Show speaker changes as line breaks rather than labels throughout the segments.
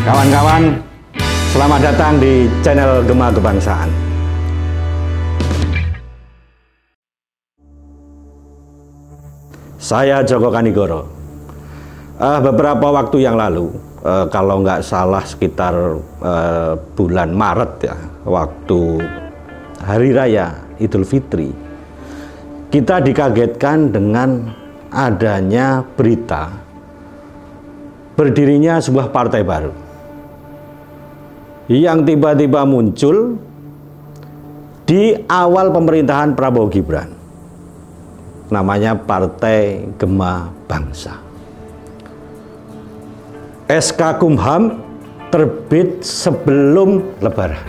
Kawan-kawan, selamat datang di channel Gema Kebangsaan. Saya Joko Kanigoro. Beberapa waktu yang lalu, kalau nggak salah sekitar bulan Maret ya, waktu Hari Raya Idul Fitri, kita dikagetkan dengan adanya berita berdirinya sebuah partai baru yang tiba-tiba muncul di awal pemerintahan Prabowo Gibran. Namanya Partai Gema Bangsa. SK Kumham terbit sebelum Lebaran.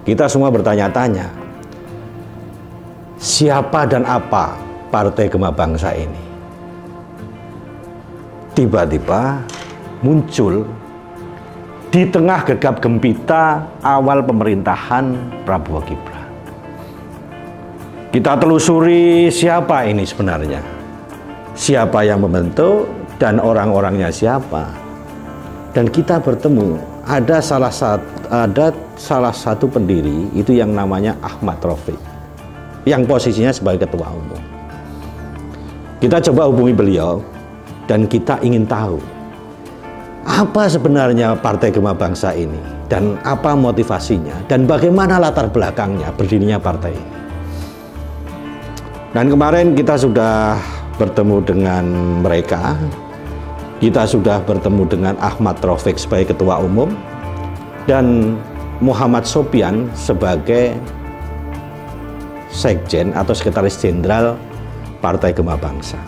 Kita semua bertanya-tanya, siapa dan apa Partai Gema Bangsa ini? Tiba-tiba muncul di tengah gegap gempita awal pemerintahan Prabowo Gibran. Kita telusuri siapa ini sebenarnya, siapa yang membentuk dan orang-orangnya siapa. Dan kita bertemu ada salah satu pendiri itu yang namanya Ahmad Taufik, yang posisinya sebagai ketua umum. Kita coba hubungi beliau dan kita ingin tahu apa sebenarnya Partai Gema Bangsa ini dan apa motivasinya dan bagaimana latar belakangnya berdirinya partai ini. Dan kemarin kita sudah bertemu dengan mereka. Kita sudah bertemu dengan Ahmad Taufik sebagai ketua umum dan Muhammad Sopyan sebagai sekjen atau sekretaris jenderal Partai Gema Bangsa,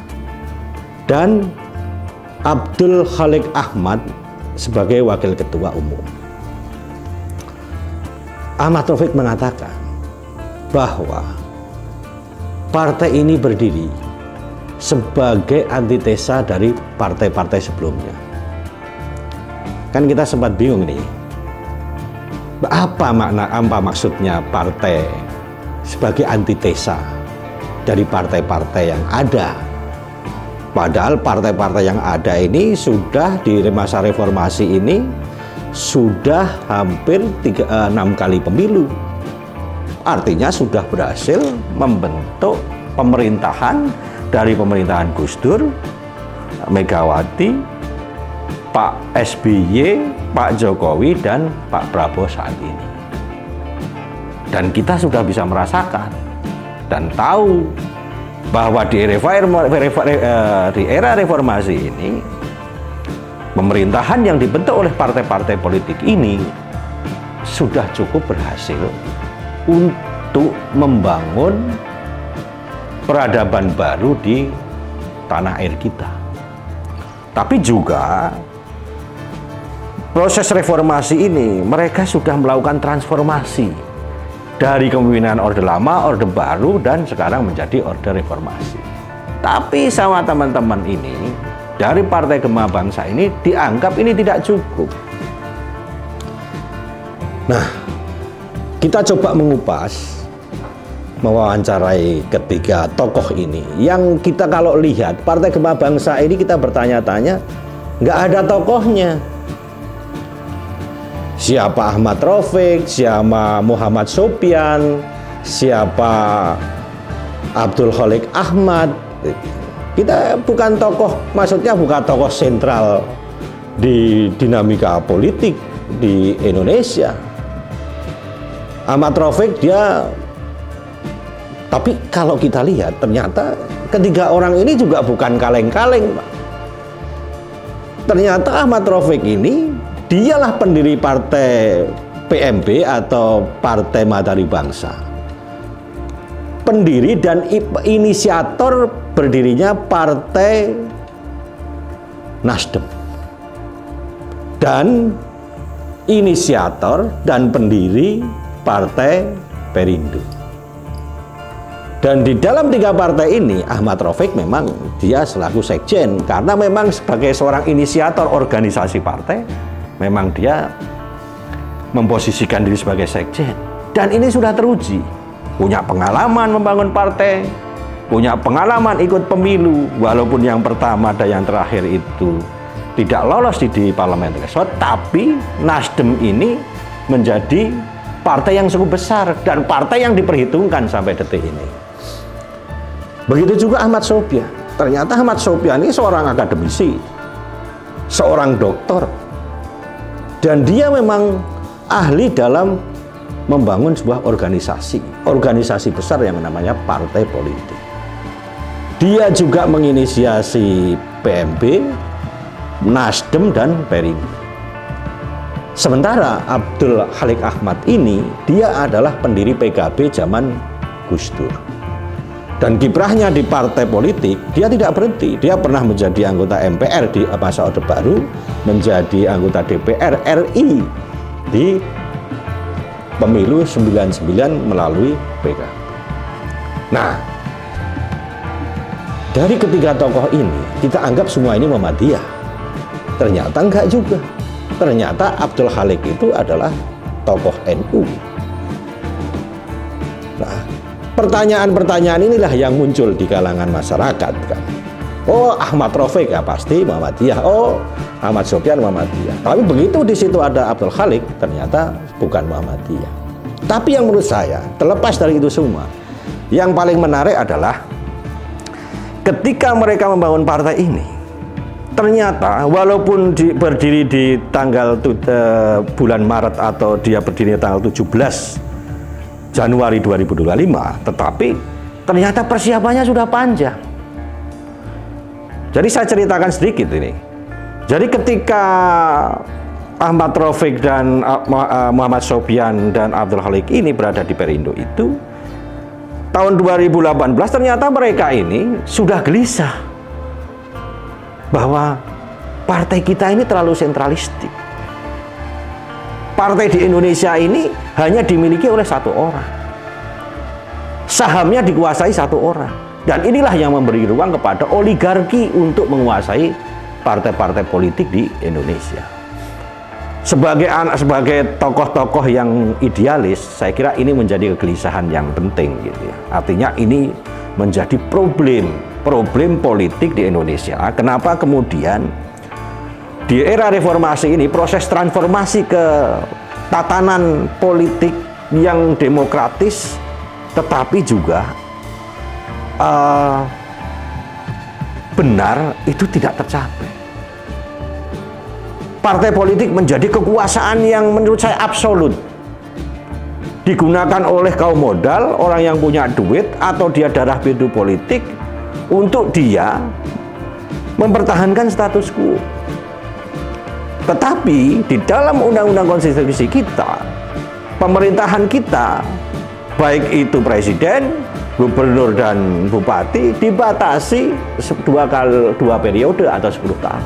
dan Abdul Khalik Ahmad sebagai wakil ketua umum. Ahmad Taufik mengatakan bahwa partai ini berdiri sebagai antitesa dari partai-partai sebelumnya. Kan kita sempat bingung nih, apa maksudnya partai sebagai antitesa dari partai-partai yang ada. Padahal partai-partai yang ada ini sudah di masa reformasi ini sudah hampir 6 kali pemilu. Artinya sudah berhasil membentuk pemerintahan dari pemerintahan Gus Dur, Megawati, Pak SBY, Pak Jokowi, dan Pak Prabowo saat ini. Dan kita sudah bisa merasakan dan tahu bahwa di era reformasi ini, pemerintahan yang dibentuk oleh partai-partai politik ini sudah cukup berhasil untuk membangun peradaban baru di tanah air kita. Tapi juga proses reformasi ini mereka sudah melakukan transformasi dari kepemimpinan Orde Lama, Orde Baru, dan sekarang menjadi Orde Reformasi. Tapi sama teman-teman ini dari Partai Gema Bangsa ini dianggap ini tidak cukup. Nah, kita coba mengupas, mewawancarai ketiga tokoh ini. Yang kita kalau lihat Partai Gema Bangsa ini, kita bertanya-tanya, nggak ada tokohnya. Siapa Ahmad Taufik, siapa Muhammad Sopyan, siapa Abdul Khalik Ahmad. Kita bukan tokoh, maksudnya bukan tokoh sentral di dinamika politik di Indonesia. Ahmad Taufik dia, tapi kalau kita lihat ternyata ketiga orang ini juga bukan kaleng-kaleng, Pak. Ternyata Ahmad Taufik ini dialah pendiri partai PMB atau Partai Matahari Bangsa. Pendiri dan inisiator berdirinya Partai Nasdem. Dan inisiator dan pendiri Partai Perindo. Dan di dalam tiga partai ini, Ahmad Taufik memang dia selaku sekjen, karena memang sebagai seorang inisiator organisasi partai, memang dia memposisikan diri sebagai sekjen. Dan ini sudah teruji. Punya pengalaman membangun partai, punya pengalaman ikut pemilu, walaupun yang pertama dan yang terakhir itu tidak lolos di parlemen threshold, tapi Nasdem ini menjadi partai yang cukup besar dan partai yang diperhitungkan sampai detik ini. Begitu juga Ahmad Sofyan. Ternyata Ahmad Sofyan ini seorang akademisi, seorang doktor, dan dia memang ahli dalam membangun sebuah organisasi besar yang namanya partai politik. Dia juga menginisiasi PMB, Nasdem, dan Perindo. Sementara Abdul Halik Ahmad ini, dia adalah pendiri PKB zaman Gus Dur. Dan kiprahnya di partai politik, dia tidak berhenti. Dia pernah menjadi anggota MPR di masa Orde Baru, menjadi anggota DPR RI di pemilu 99 melalui PKB. Nah, dari ketiga tokoh ini, kita anggap semua ini Muhammadiyah. Ternyata enggak juga. Ternyata Abdul Halik itu adalah tokoh NU. Nah, pertanyaan-pertanyaan inilah yang muncul di kalangan masyarakat kan. Oh, Ahmad Rafiq ya pasti Muhammadiyah. Oh, Ahmad Sofyan Muhammadiyah. Tapi begitu di situ ada Abdul Halik, ternyata bukan Muhammadiyah. Tapi yang menurut saya, terlepas dari itu semua, yang paling menarik adalah ketika mereka membangun partai ini, ternyata walaupun berdiri di tanggal bulan Maret atau dia berdiri tanggal 17 Januari 2025, tetapi ternyata persiapannya sudah panjang. Jadi saya ceritakan sedikit ini. Jadi ketika Ahmad Rafiq dan Muhammad Sofyan dan Abdul Halik ini berada di Perindo itu, tahun 2018 ternyata mereka ini sudah gelisah bahwa partai kita ini terlalu sentralistik. Partai di Indonesia ini hanya dimiliki oleh satu orang. Sahamnya dikuasai satu orang. Dan inilah yang memberi ruang kepada oligarki untuk menguasai partai-partai politik di Indonesia. Sebagai tokoh-tokoh yang idealis, saya kira ini menjadi kegelisahan yang penting gitu ya. Artinya ini menjadi problem politik di Indonesia. Kenapa kemudian di era reformasi ini proses transformasi ke tatanan politik yang demokratis tetapi juga benar itu tidak tercapai. Partai politik menjadi kekuasaan yang menurut saya absolut, digunakan oleh kaum modal, orang yang punya duit atau dia darah biru politik untuk dia mempertahankan status quo. Tetapi di dalam undang-undang konstitusi kita, pemerintahan kita, baik itu presiden, gubernur dan bupati, dibatasi dua periode atau 10 tahun.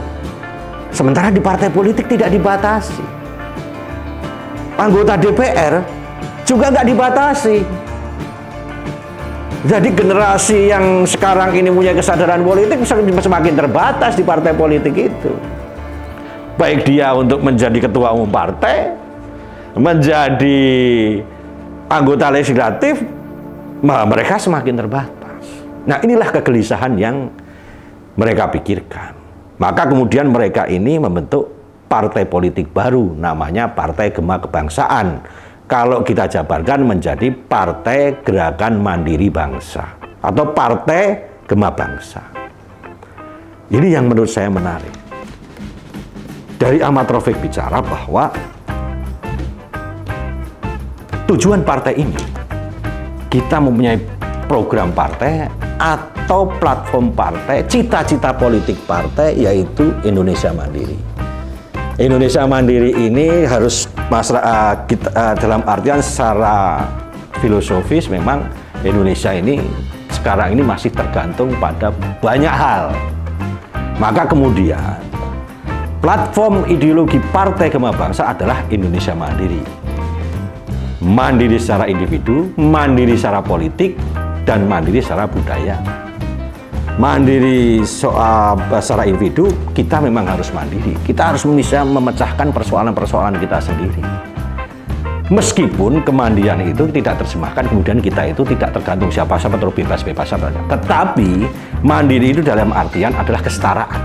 Sementara di partai politik tidak dibatasi. Anggota DPR juga nggak dibatasi. Jadi generasi yang sekarang ini punya kesadaran politik semakin terbatas di partai politik itu. Baik dia untuk menjadi ketua umum partai, menjadi anggota legislatif, mereka semakin terbatas. Nah, inilah kegelisahan yang mereka pikirkan. Maka kemudian mereka ini membentuk partai politik baru, namanya Partai Gema Kebangsaan. Kalau kita jabarkan menjadi Partai Gerakan Mandiri Bangsa atau Partai Gema Bangsa. Ini yang menurut saya menarik. Dari Ahmad Rafiq bicara bahwa tujuan partai ini, kita mempunyai program partai atau platform partai, cita-cita politik partai, yaitu Indonesia Mandiri. Indonesia Mandiri ini harus dalam artian secara filosofis memang Indonesia ini sekarang ini masih tergantung pada banyak hal. Maka kemudian platform ideologi Partai Gema Bangsa adalah Indonesia Mandiri. Mandiri secara individu, mandiri secara politik, dan mandiri secara budaya. Mandiri secara individu, kita memang harus mandiri. Kita harus bisa memecahkan persoalan-persoalan kita sendiri. Meskipun kemandirian itu tidak terjemahkan, kemudian kita itu tidak tergantung siapa-siapa terus bebas-bebas saja. Tetapi mandiri itu dalam artian adalah kesetaraan.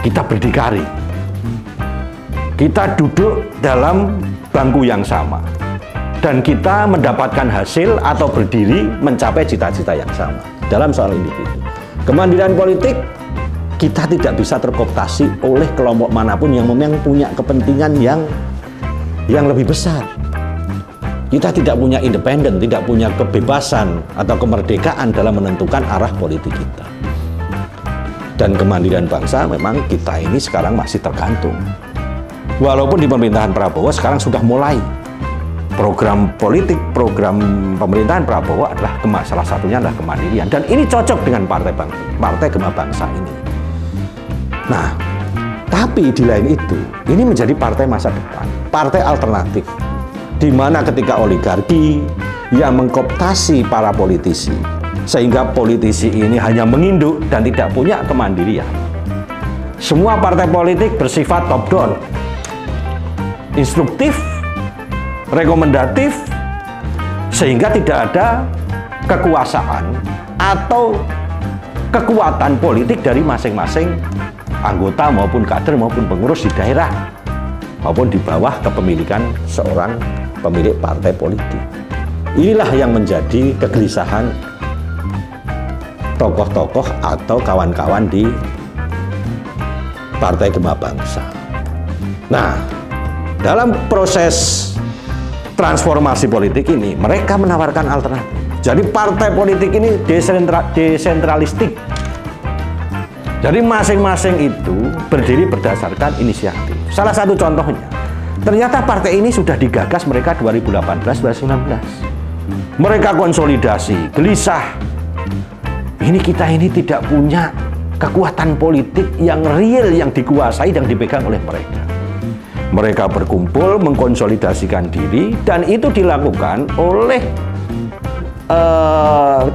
kita berdikari, kita duduk dalam bangku yang sama, dan kita mendapatkan hasil atau berdiri mencapai cita-cita yang sama dalam soal individu. Kemandirian politik, kita tidak bisa terkooptasi oleh kelompok manapun yang memang punya kepentingan yang lebih besar. Kita tidak punya independen, tidak punya kebebasan atau kemerdekaan dalam menentukan arah politik kita. Dan kemandirian bangsa memang kita ini sekarang masih tergantung. Walaupun di pemerintahan Prabowo sekarang sudah mulai program politik, program pemerintahan Prabowo adalah salah satunya adalah kemandirian. Dan ini cocok dengan Partai Gema Bangsa ini. Nah, tapi di lain itu, ini menjadi partai masa depan, partai alternatif, di mana ketika oligarki yang mengkooptasi para politisi, sehingga politisi ini hanya menginduk dan tidak punya kemandirian. Semua partai politik bersifat top down, instruktif, rekomendatif, sehingga tidak ada kekuasaan atau kekuatan politik dari masing-masing anggota maupun kader maupun pengurus di daerah maupun di bawah kepemilikan seorang pemilik partai politik. Inilah yang menjadi kegelisahan tokoh-tokoh atau kawan-kawan di Partai Gema Bangsa. Nah, dalam proses transformasi politik ini, mereka menawarkan alternatif. Jadi partai politik ini desentralistik. Jadi masing-masing itu berdiri berdasarkan inisiatif. Salah satu contohnya, ternyata partai ini sudah digagas mereka 2018-2019. Mereka konsolidasi, gelisah. Kita ini tidak punya kekuatan politik yang real, yang dikuasai dan dipegang oleh mereka. Mereka berkumpul, mengkonsolidasikan diri, dan itu dilakukan oleh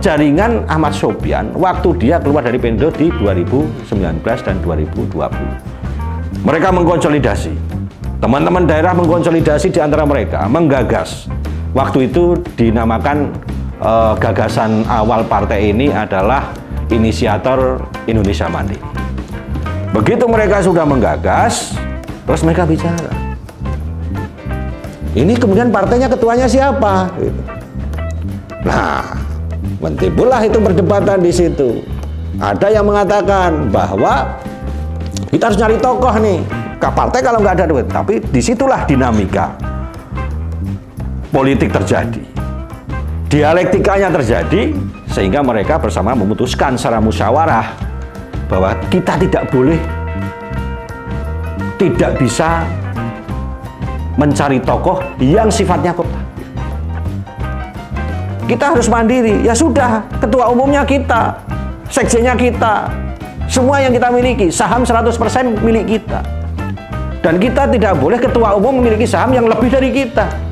jaringan Ahmad Sofyan waktu dia keluar dari Pendo di 2019 dan 2020. Mereka mengkonsolidasi, teman-teman daerah mengkonsolidasi di antara mereka, menggagas. Waktu itu dinamakan gagasan awal partai ini adalah inisiator Indonesia Mandiri. Begitu mereka sudah menggagas, terus mereka bicara. Ini kemudian partainya ketuanya siapa? Nah, timbullah itu perdebatan di situ. Ada yang mengatakan bahwa kita harus nyari tokoh nih. Partai kalau nggak ada duit, tapi disitulah dinamika politik terjadi. Dialektikanya terjadi sehingga mereka bersama memutuskan secara musyawarah bahwa kita tidak bisa mencari tokoh yang sifatnya kooptatif. Kita harus mandiri. Ya sudah, ketua umumnya kita, sekjennya kita, semua yang kita miliki, saham 100% milik kita. Dan kita tidak boleh ketua umum memiliki saham yang lebih dari kita.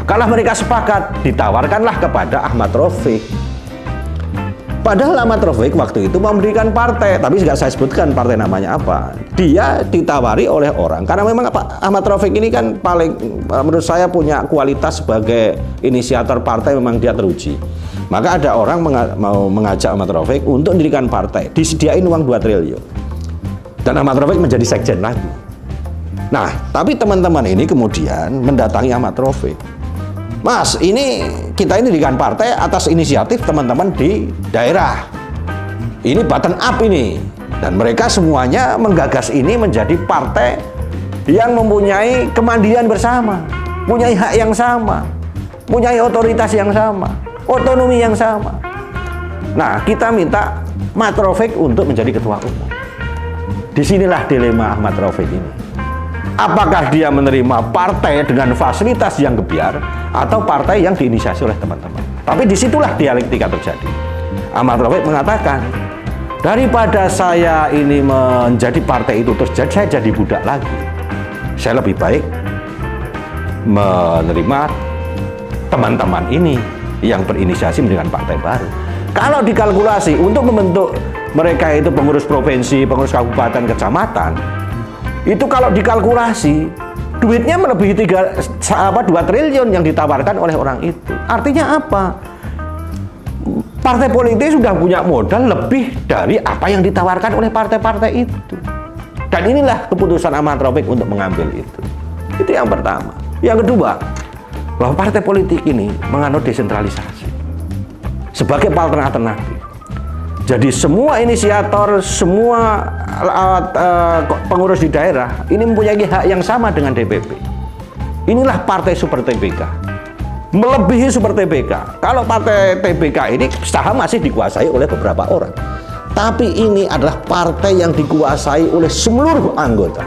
Kalau mereka sepakat, ditawarkanlah kepada Ahmad Rafiq. Padahal Ahmad Rafiq waktu itu memberikan partai, tapi nggak saya sebutkan partai namanya apa. Dia ditawari oleh orang, karena memang Ahmad Rafiq ini kan paling, menurut saya punya kualitas sebagai inisiator partai, memang dia teruji. Maka ada orang mau mengajak Ahmad Rafiq untuk mendirikan partai, disediain uang 2 triliun. Dan Ahmad Rafiq menjadi sekjen lagi. Nah, tapi teman-teman ini kemudian mendatangi Ahmad Rafiq. Mas, kita ini dirikan partai atas inisiatif teman-teman di daerah. Ini button up ini. Dan mereka semuanya menggagas ini menjadi partai yang mempunyai kemandirian bersama, punya hak yang sama, punya otoritas yang sama, otonomi yang sama. Nah, kita minta Ahmad Rafiq untuk menjadi ketua umum. Disinilah dilema Ahmad Rafiq ini. Apakah dia menerima partai dengan fasilitas yang gebyar atau partai yang diinisiasi oleh teman-teman? Tapi disitulah dialektika terjadi. Ahmad Rafiq mengatakan, daripada saya ini menjadi partai itu terus saya jadi budak lagi, saya lebih baik menerima teman-teman ini yang berinisiasi mendirikan partai baru. Kalau dikalkulasi untuk membentuk mereka itu pengurus provinsi, pengurus kabupaten, kecamatan, itu kalau dikalkulasi duitnya melebihi 2 triliun yang ditawarkan oleh orang itu. Artinya apa? partai politik sudah punya modal lebih dari apa yang ditawarkan oleh partai-partai itu. Dan inilah keputusan Ahmad Rafiq untuk mengambil itu. Itu yang pertama. Yang kedua, bahwa partai politik ini menganut desentralisasi sebagai alternatif. Jadi semua inisiator, semua pengurus di daerah ini mempunyai hak yang sama dengan DPP. Inilah partai super TBK. Melebihi super TBK. Kalau partai TBK ini saham masih dikuasai oleh beberapa orang. Tapi ini adalah partai yang dikuasai oleh seluruh anggota.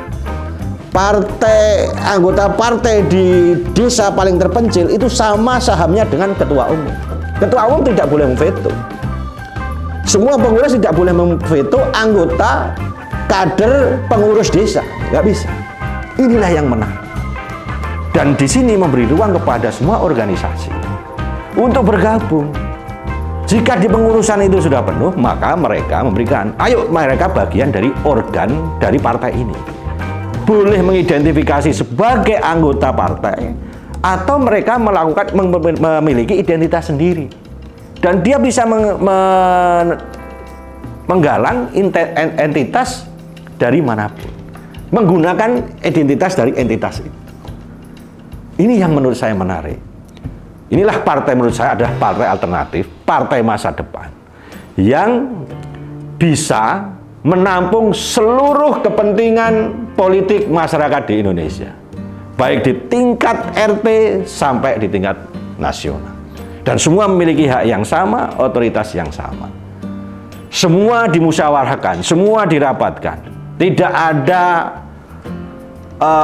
Anggota partai di desa paling terpencil itu sama sahamnya dengan ketua umum. Ketua umum tidak boleh memveto. Semua pengurus tidak boleh memveto anggota kader pengurus desa. Nggak bisa. Inilah yang menang. Dan di sini memberi ruang kepada semua organisasi untuk bergabung. Jika di pengurusan itu sudah penuh, maka mereka memberikan, ayo mereka bagian dari organ dari partai ini. Boleh mengidentifikasi sebagai anggota partai, atau mereka memiliki identitas sendiri. Dan dia bisa menggalang entitas dari manapun. Menggunakan identitas dari entitas itu. Ini yang menurut saya menarik. Inilah partai menurut saya adalah partai alternatif, partai masa depan yang bisa menampung seluruh kepentingan politik masyarakat di Indonesia, baik di tingkat RT sampai di tingkat nasional. Dan semua memiliki hak yang sama, otoritas yang sama. Semua dimusyawarahkan, semua dirapatkan. Tidak ada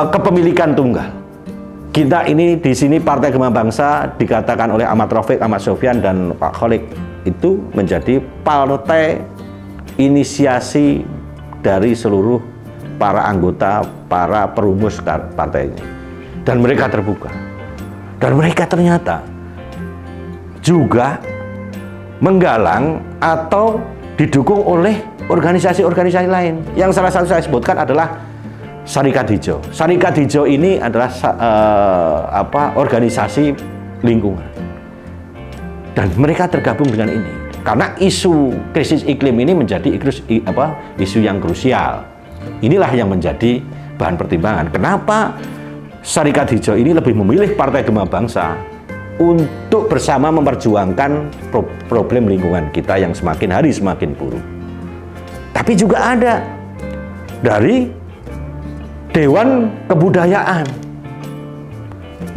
kepemilikan tunggal. Kita ini di sini Partai Kembang Bangsa dikatakan oleh Ahmad Rafiq, Ahmad Sofyan dan Pak Kholik itu menjadi partai inisiasi dari seluruh para anggota, para perumus partai ini. Dan mereka terbuka. Dan mereka ternyata juga menggalang atau didukung oleh organisasi-organisasi lain. Yang salah satu saya sebutkan adalah Serikat Hijau. Serikat Hijau ini adalah organisasi lingkungan. Dan mereka tergabung dengan ini. Karena isu krisis iklim ini menjadi isu yang krusial. Inilah yang menjadi bahan pertimbangan. Kenapa Serikat Hijau ini lebih memilih Partai Kembang Bangsa untuk bersama memperjuangkan problem lingkungan kita yang semakin hari semakin buruk. Tapi juga ada dari Dewan Kebudayaan,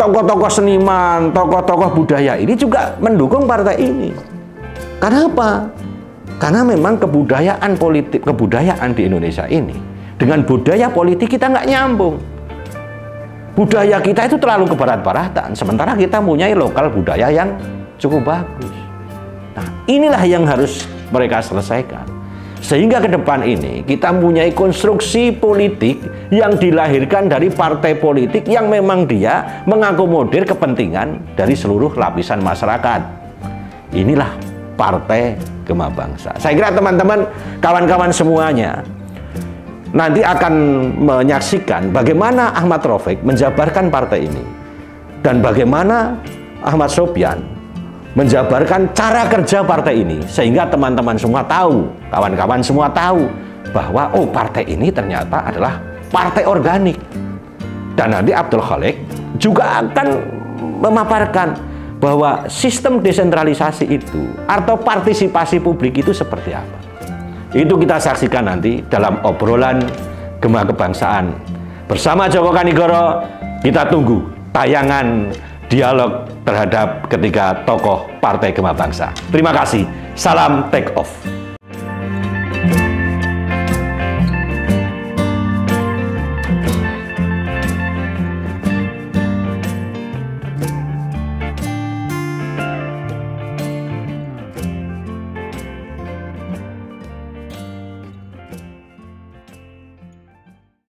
tokoh-tokoh seniman, tokoh-tokoh budaya ini juga mendukung partai ini. Kenapa? Karena memang kebudayaan politik, kebudayaan di Indonesia ini dengan budaya politik kita nggak nyambung. Budaya kita itu terlalu kebarat-baratan, sementara kita punya lokal budaya yang cukup bagus. Nah, inilah yang harus mereka selesaikan. Sehingga ke depan ini kita mempunyai konstruksi politik yang dilahirkan dari partai politik yang memang dia mengakomodir kepentingan dari seluruh lapisan masyarakat. Inilah Partai Kembang Bangsa. Saya kira teman-teman, kawan-kawan semuanya nanti akan menyaksikan bagaimana Ahmad Rafiq menjabarkan partai ini dan bagaimana Ahmad Sofyan menjabarkan cara kerja partai ini, sehingga teman-teman semua tahu, kawan-kawan semua tahu bahwa oh, partai ini ternyata adalah partai organik. Dan nanti Abdul Kholik juga akan memaparkan bahwa sistem desentralisasi itu atau partisipasi publik itu seperti apa. Itu kita saksikan nanti dalam obrolan Gema Kebangsaan bersama Joko Kanigoro. Kita tunggu tayangan dialog terhadap ketiga tokoh Partai Kembang Bangsa. Terima kasih. Salam take off.